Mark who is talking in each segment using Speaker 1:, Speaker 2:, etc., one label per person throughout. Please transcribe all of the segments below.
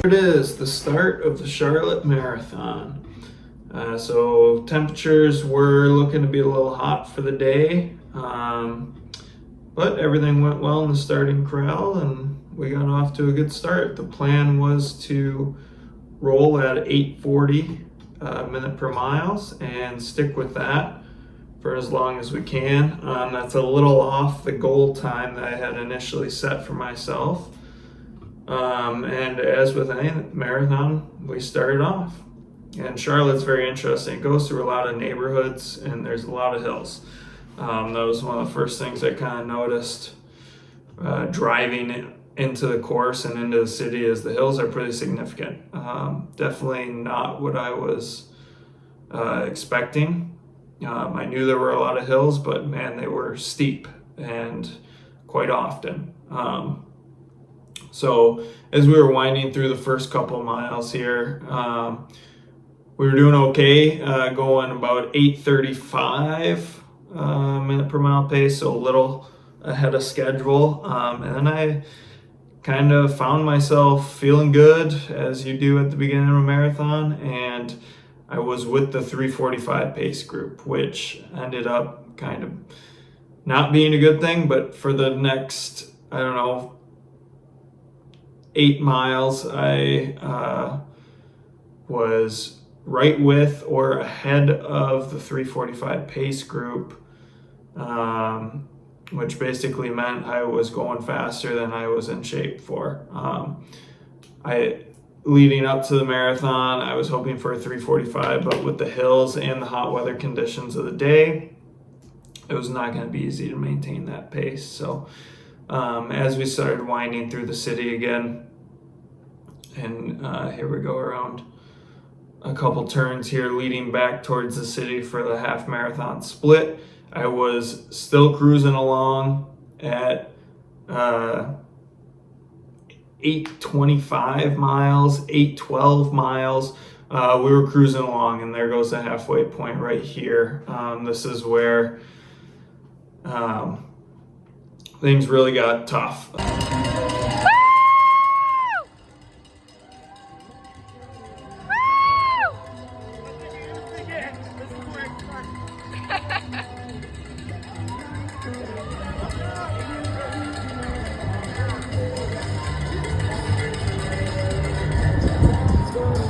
Speaker 1: It is the start of the Charlotte Marathon. So temperatures were looking to be a little hot for the day, but everything went well in the starting corral and we got off to a good start. The plan was to roll at 8:40 minute per miles and stick with that for as long as we can. That's a little off the goal time that I had initially set for myself. And as with any marathon, we started off. And Charlotte's very interesting. It goes through a lot of neighborhoods and there's a lot of hills. That was one of the first things I kind of noticed driving into the course and into the city, is the hills are pretty significant. Definitely not what I was expecting. I knew there were a lot of hills, but man, they were steep and quite often. So as we were winding through the first couple miles here, we were doing okay, going about 8:35 minute per mile pace, so a little ahead of schedule. And then I kind of found myself feeling good, as you do at the beginning of a marathon, and I was with the 3:45 pace group, which ended up kind of not being a good thing, but for the next, 8 miles, I was right with or ahead of the 3:45 pace group, which basically meant I was going faster than I was in shape for. Leading up to the marathon, I was hoping for a 3:45, but with the hills and the hot weather conditions of the day, it was not going to be easy to maintain that pace. So as we started winding through the city again, and here we go around a couple turns here leading back towards the city for the half marathon split, I was still cruising along at 8:25 miles, 8:12 miles. We were cruising along, and there goes the halfway point right here. This is where things really got tough.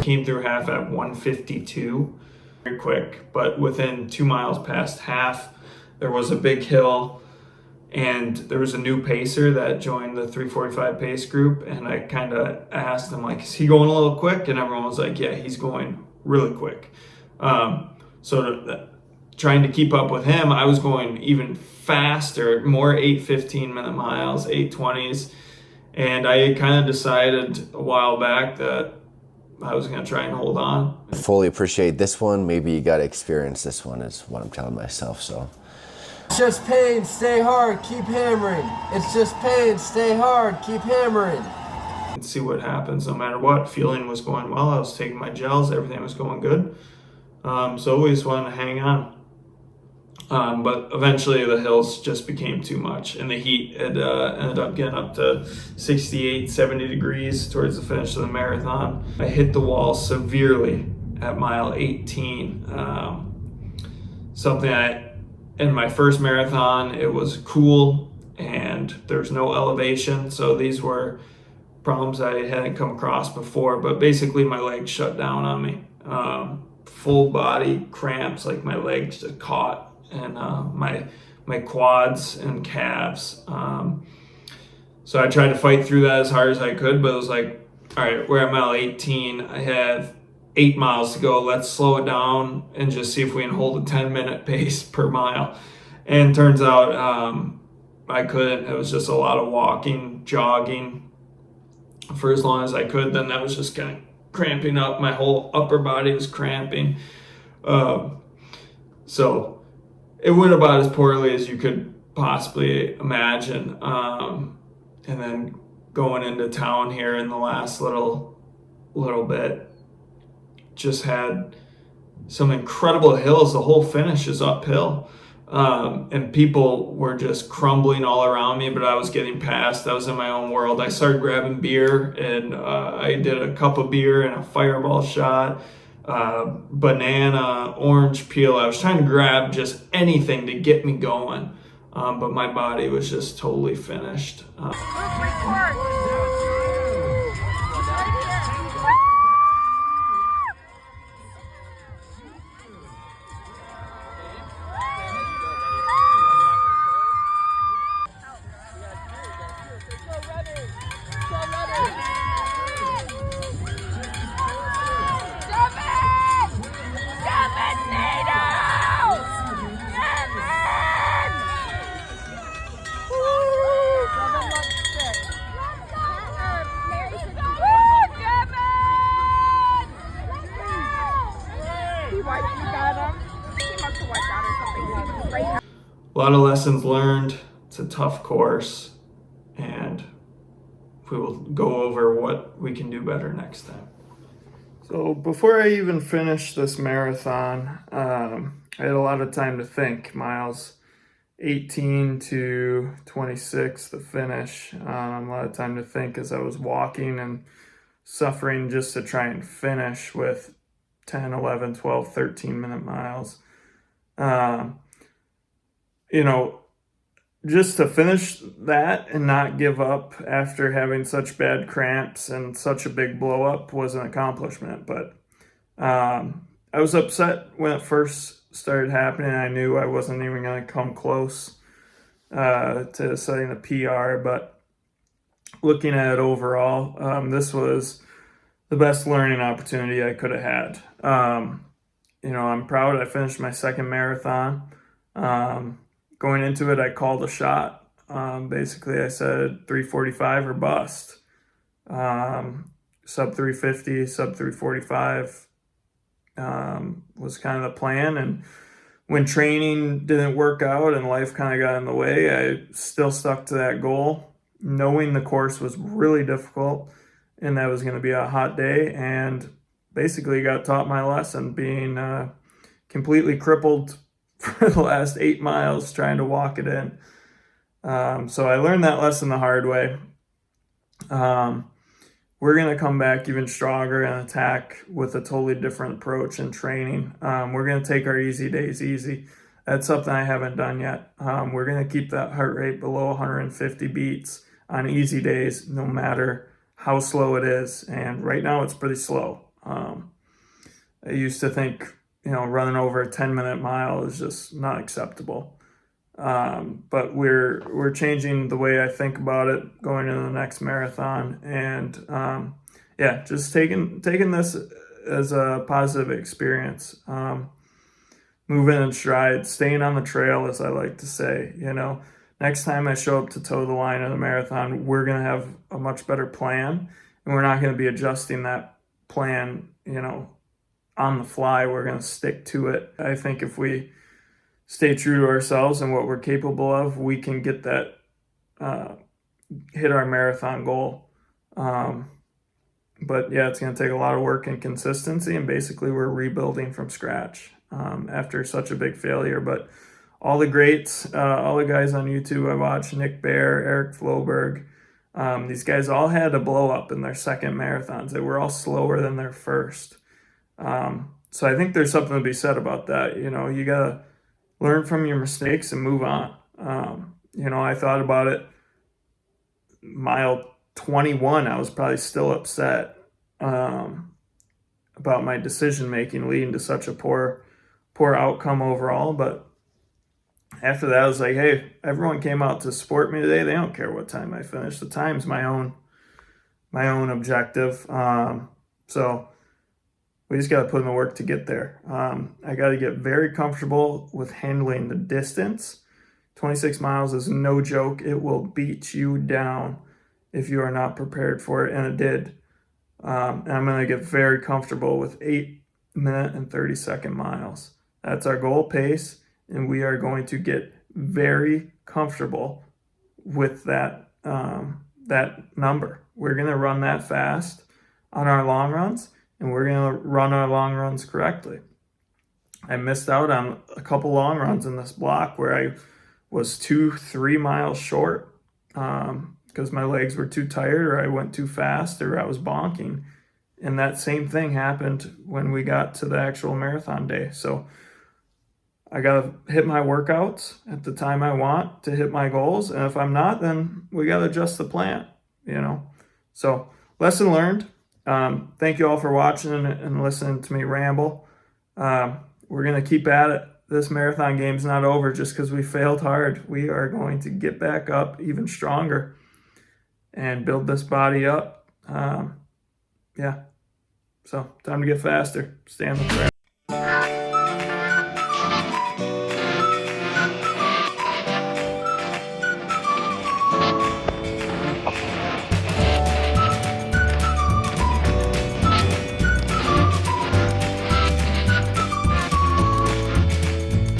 Speaker 1: Came through half at 1:52, very quick, but within 2 miles past half, there was a big hill, and there was a new pacer that joined the 3:45 pace group, and I kind of asked him, like, is he going a little quick? And everyone was like, yeah, he's going really quick. Trying to keep up with him, I was going even faster, more 8:15 minute miles, 8:20s, and I kind of decided a while back that I was going to try and hold on.
Speaker 2: Fully appreciate this one. Maybe you got to experience this one, is what I'm telling myself. So
Speaker 3: it's just pain, stay hard, keep hammering. It's just pain, stay hard, keep hammering.
Speaker 1: And see what happens no matter what. Feeling was going well. I was taking my gels. Everything was going good. So we just wanted to hang on. But eventually the hills just became too much, and the heat had ended up getting up to 68, 70 degrees towards the finish of the marathon. I hit the wall severely at mile 18. In my first marathon, it was cool and there's no elevation, so these were problems I hadn't come across before, but basically my legs shut down on me. Full body cramps, like my legs just caught, and my quads and calves. So I tried to fight through that as hard as I could, but it was like, all right, we're at mile 18. I have 8 miles to go. Let's slow it down and just see if we can hold a 10-minute pace per mile. And turns out I couldn't. It was just a lot of walking, jogging for as long as I could. Then that was just kind of cramping up. My whole upper body was cramping. So it went about as poorly as you could possibly imagine. And then going into town here in the last little bit, just had some incredible hills. The whole finish is uphill. And people were just crumbling all around me, but I was getting past. I was in my own world. I started grabbing beer, and I did a cup of beer and a fireball shot, banana, orange peel. I was trying to grab just anything to get me going, but my body was just totally finished. A lot of lessons learned. It's a tough course, and we will go over what we can do better next time. So before I even finished this marathon, I had a lot of time to think. Miles 18 to 26, the finish. A lot of time to think as I was walking and suffering just to try and finish with 10, 11, 12, 13-minute miles. Just to finish that and not give up after having such bad cramps and such a big blow up was an accomplishment. But I was upset when it first started happening. I knew I wasn't even going to come close to setting a PR. But looking at it overall, this was the best learning opportunity I could have had. I'm proud I finished my second marathon. Going into it, I called a shot. Basically, I said 345 or bust. Sub 350, sub 345 was kind of the plan. And when training didn't work out and life kind of got in the way, I still stuck to that goal, knowing the course was really difficult and that was going to be a hot day. And basically got taught my lesson, being completely crippled for the last 8 miles trying to walk it in. So I learned that lesson the hard way. We're going to come back even stronger and attack with a totally different approach in training. We're going to take our easy days easy. That's something I haven't done yet. We're going to keep that heart rate below 150 beats on easy days, no matter how slow it is. And right now it's pretty slow. I used to think, running over a 10-minute mile is just not acceptable. But we're changing the way I think about it going into the next marathon. And just taking this as a positive experience. Moving in stride, staying on the trail, as I like to say. Next time I show up to toe the line of the marathon, we're going to have a much better plan. And we're not going to be adjusting that plan, on the fly. We're going to stick to it. I think if we stay true to ourselves and what we're capable of, we can get that, hit our marathon goal. But yeah, it's going to take a lot of work and consistency, and basically we're rebuilding from scratch after such a big failure. But all the greats, all the guys on YouTube I watched, Nick Bear, Eric Floberg, these guys all had a blow up in their second marathons. They were all slower than their first. So I think there's something to be said about that. You got to learn from your mistakes and move on. I thought about it. Mile 21, I was probably still upset about my decision making leading to such a poor outcome overall. But after that, I was like, hey, everyone came out to support me today. They don't care what time I finish. The time's my own objective. So we just got to put in the work to get there. I got to get very comfortable with handling the distance. 26 miles is no joke. It will beat you down if you are not prepared for it, and it did. And I'm going to get very comfortable with 8-minute and 30-second miles. That's our goal pace, and we are going to get very comfortable with that number. We're going to run that fast on our long runs, and we're going to run our long runs correctly. I missed out on a couple long runs in this block where I was 2-3 miles short because my legs were too tired, or I went too fast, or I was bonking. And that same thing happened when we got to the actual marathon day. So I got to hit my workouts at the time I want to hit my goals. And if I'm not, then we got to adjust the plan, you know? So lesson learned. Thank you all for watching and listening to me ramble. We're going to keep at it. This marathon game's not over just because we failed hard. We are going to get back up even stronger and build this body up. Yeah. So time to get faster. Stay on the track.